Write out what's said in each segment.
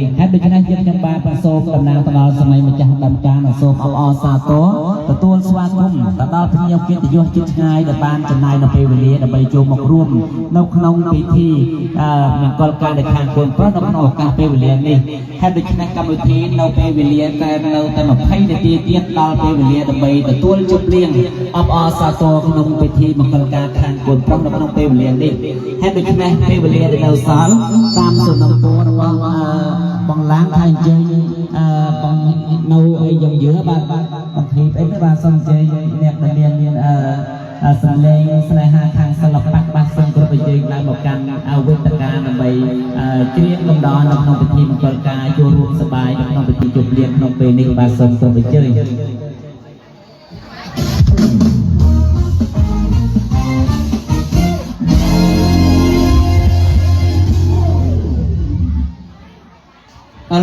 នេះហើយដូច្នេះយើងខ្ញុំបានប្រសូមដំណើរទៅដល់សម័យម្ចាស់ដំការសូមអបអរសាទរទទួលស្វាគមន៍ទៅដល់ភ្ញៀវកិត្តិយសជិតឆ្ងាយដែលបានចំណាយនៅពេលវេលាដើម្បីចូលមករួមនៅក្នុងពិធីមង្គលការដែលខាងកូនប្រុសនៅក្នុងឱកាសពេលវេលានេះហើយដូច្នេះកម្មវិធីនៅពេលវេលាតែនៅតែ20នាទីទៀតដល់ពេលវេលាដើម្បីទទួលជប់លៀងអបអរសាទរក្នុងពិធីមង្គលការខាងកូនប្រុសនៅក្នុងពេលវេលានេះហើយដូច្នេះពេលវេលាដែលនៅសល់តាមសំណពររបស់បងឡាងថាអញ្ជើញបងនៅអីយ៉ាងយឺបាទបងធីបអីទៅបាទសូមអញ្ជើញអ្នកដែលមានសម្លេងស្នេហាខាងសិល្បៈបាទសូមគ្រប់អញ្ជើញឡើងមកកាន់វេទិកាដើម្បីជ្រៀងកំដរនៅក្នុងពិធីមង្គលការចូលរួមសប្បាយនៅក្នុងពិធីជប់លៀងក្នុងពេលនេះបាទសូមគ្រប់អញ្ជើញ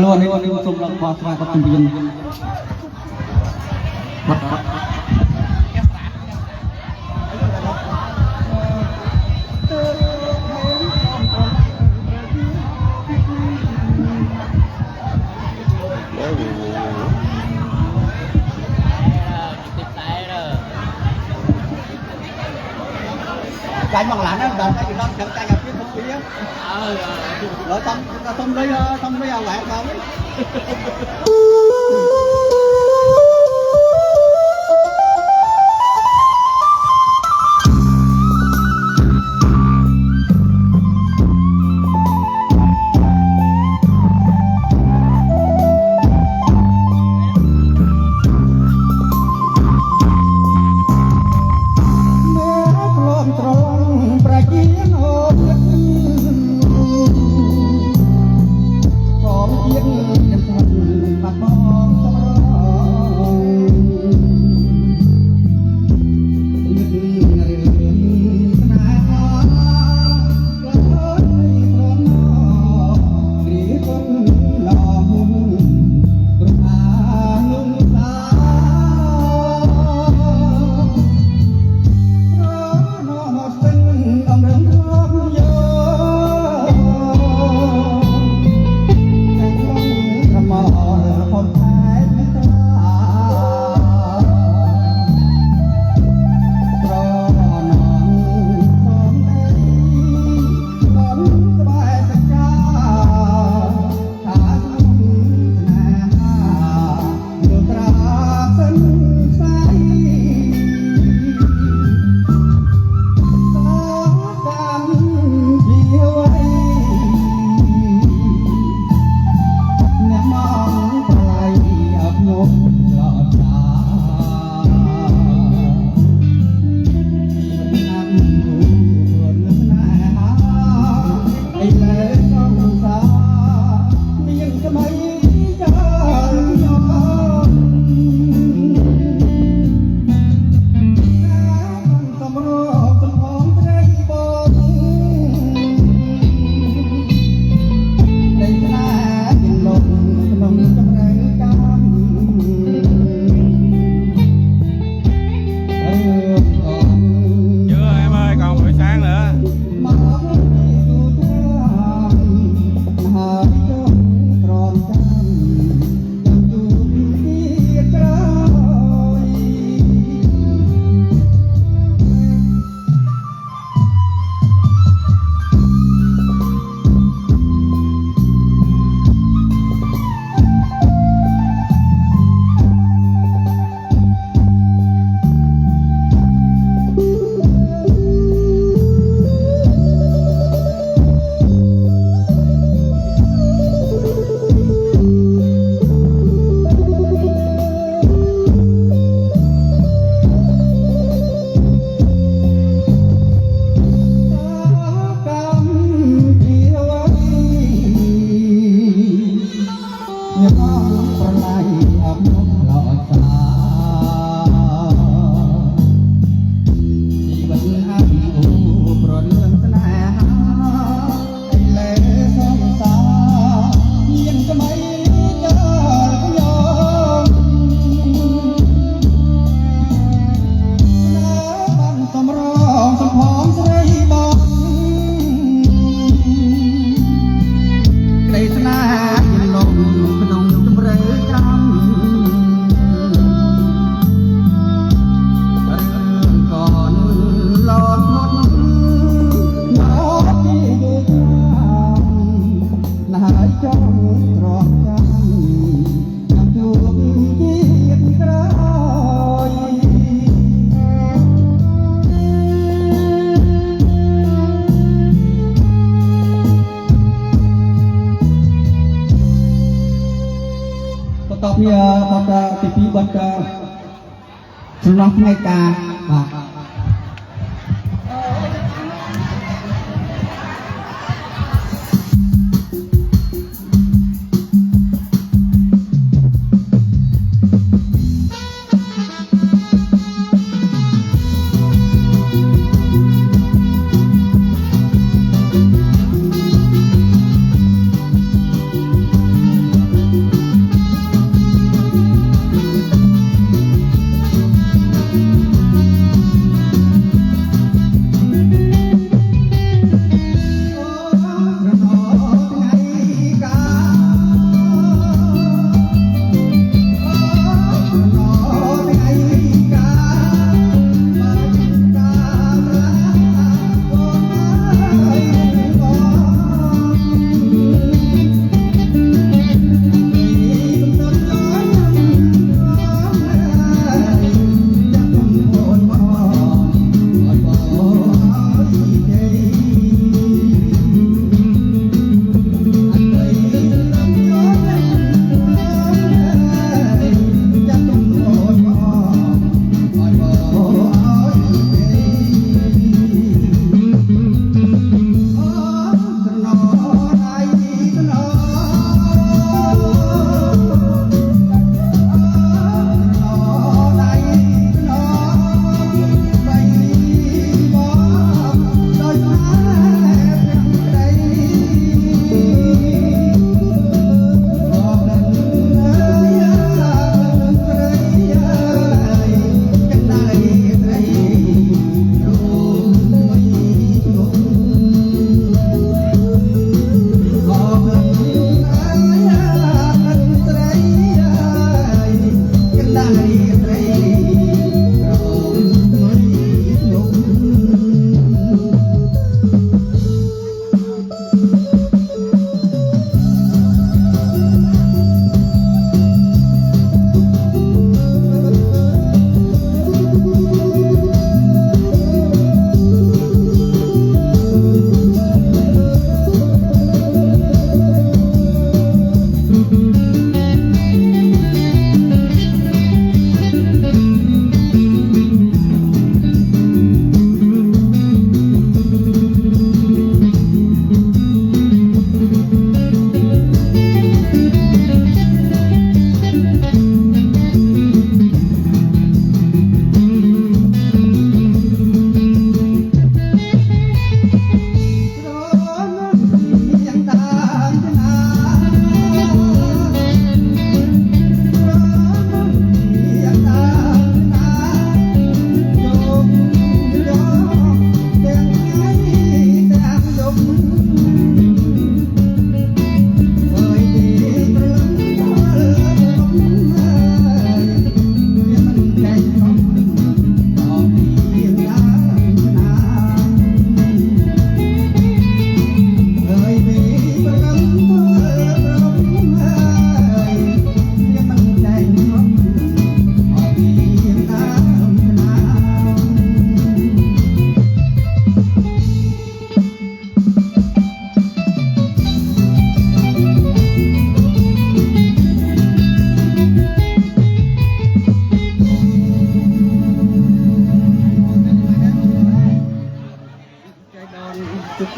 លោកនេះសូមឡើងខោស្វាគាត់ជំរាបCái bằng lán đó, đợt này nó chẳng chạy gặp cái không biết rồi tông lấy vào lại không Hãy subscribe cho kênh Ghiền Mì Gõ để không bỏ lỡ ពីបត់សំណោះថ្ងៃការបាទ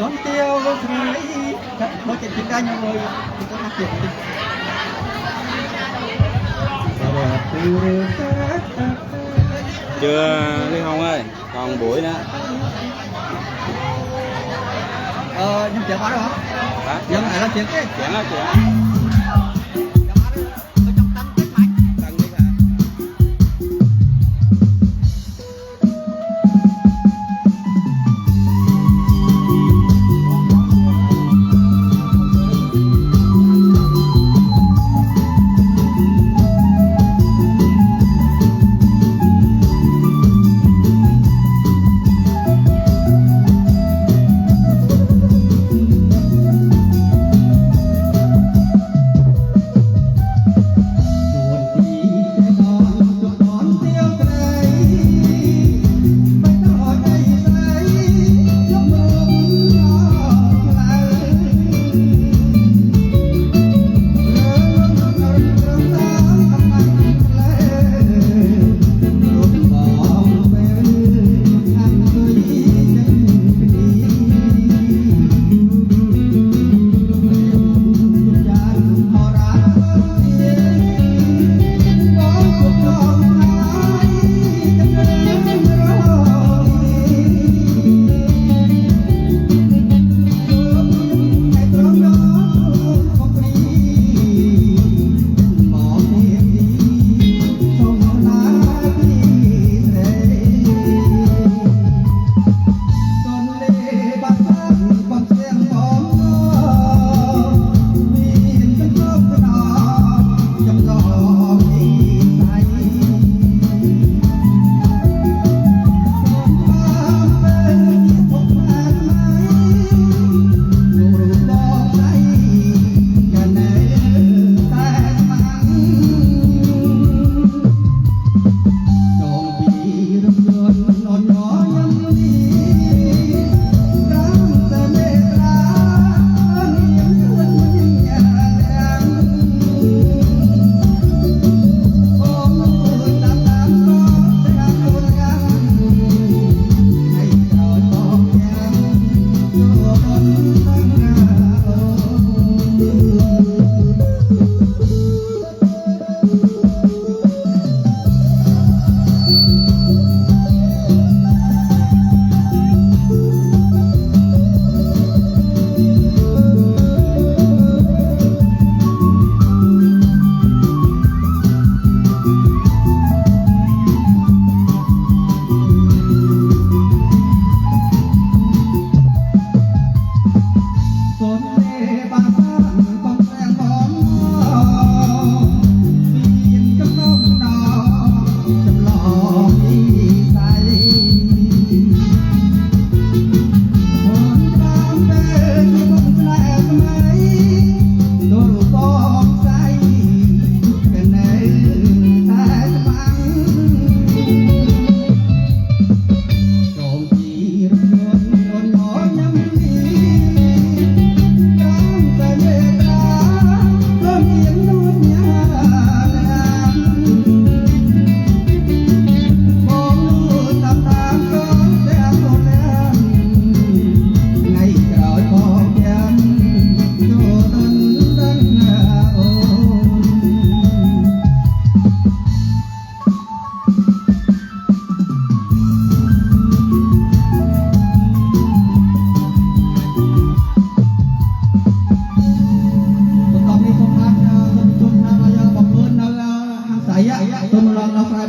con tiêu thấy nói chuyện tiếng Anh rồi thì con nói chuyện đi. Chưa Liên Hồng ơi, còn buổi nữa. Nhưng chuyện đó hả? Hả? Dân này là chuyện cái Chuyện đó chuyện.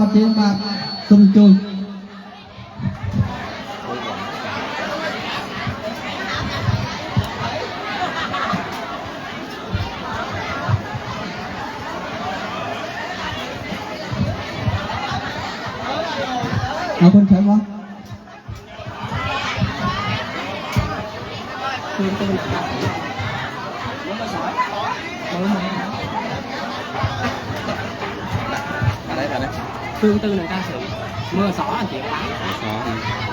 mặt tiền bạc sung chuiเอาคนใช้วะỞ đây, ở đây. tương tư là ca sĩ mưa xỏ anh chị bán Đó.